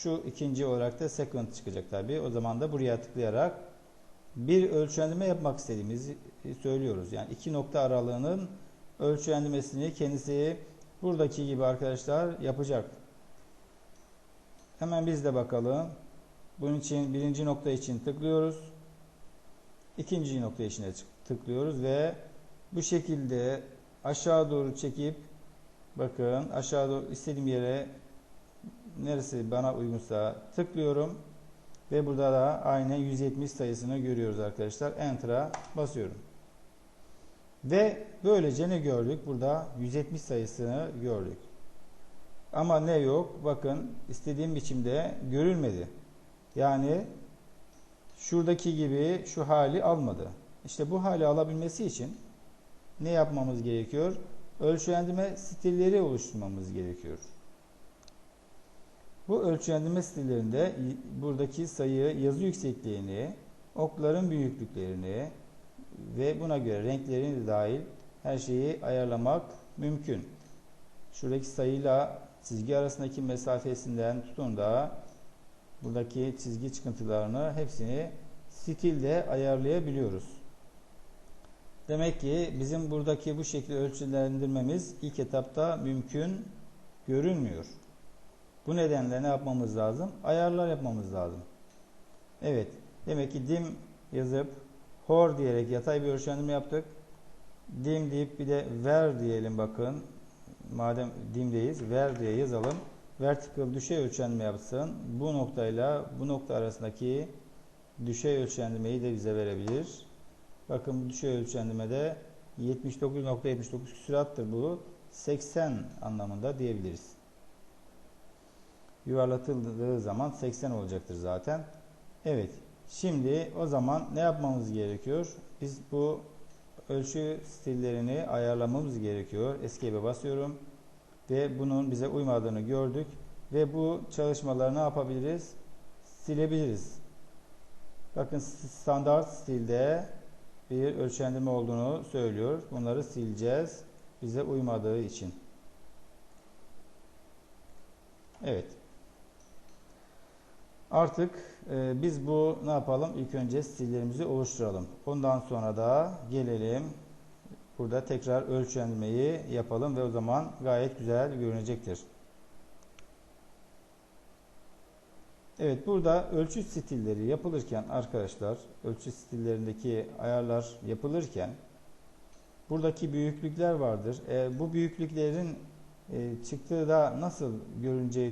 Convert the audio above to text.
Şu ikinci olarak da second çıkacak tabi. O zaman da buraya tıklayarak bir ölçendirme yapmak istediğimizi söylüyoruz. Yani iki nokta aralığının ölçendirmesini kendisi buradaki gibi arkadaşlar yapacak. Hemen biz de bakalım. Bunun için birinci nokta için tıklıyoruz. İkinci nokta için tıklıyoruz ve bu şekilde aşağı doğru çekip bakın aşağı doğru istediğim yere neresi bana uygunsa tıklıyorum ve burada da aynen 170 sayısını görüyoruz arkadaşlar. Enter'a basıyorum. Ve böylece ne gördük? Burada 170 sayısını gördük. Ama ne yok? Bakın istediğim biçimde görülmedi. Yani şuradaki gibi şu hali almadı. İşte bu hali alabilmesi için ne yapmamız gerekiyor? Ölçülendirme stilleri oluşturmamız gerekiyor. Bu ölçülendirme stillerinde buradaki sayı, yazı yüksekliğini, okların büyüklüklerini ve buna göre renklerini de dahil her şeyi ayarlamak mümkün. Şuradaki sayıyla çizgi arasındaki mesafesinden tutun da buradaki çizgi çıkıntılarını hepsini stilde ayarlayabiliyoruz. Demek ki bizim buradaki bu şekilde ölçülendirmemiz ilk etapta mümkün görünmüyor. Bu nedenle ne yapmamız lazım? Ayarlar yapmamız lazım. Evet. Demek ki dim yazıp hor diyerek yatay bir ölçendirme yaptık. Dim deyip bir de ver diyelim bakın. Madem dimdeyiz ver diye yazalım. Vertical düşey ölçendirme yapsın. Bu noktayla bu nokta arasındaki düşey ölçendirmeyi de bize verebilir. Bakın bu düşey ölçendirmede 79.79 küsurattır bu. 80 anlamında diyebiliriz. Yuvarlatıldığı zaman 80 olacaktır zaten. Evet. Şimdi o zaman ne yapmamız gerekiyor? Biz bu ölçü stillerini ayarlamamız gerekiyor. Escape'e basıyorum. Ve bunun bize uymadığını gördük. Ve bu çalışmaları ne yapabiliriz? Silebiliriz. Bakın standart stilde bir ölçendirme olduğunu söylüyor. Bunları sileceğiz. Bize uymadığı için. Evet. Artık biz bu ne yapalım? İlk önce stillerimizi oluşturalım. Ondan sonra da gelelim. Burada tekrar ölçendirmeyi yapalım ve o zaman gayet güzel görünecektir. Evet, burada ölçü stilleri yapılırken arkadaşlar, ölçü stillerindeki ayarlar yapılırken buradaki büyüklükler vardır. Bu büyüklüklerin çıktığı da nasıl görüneceği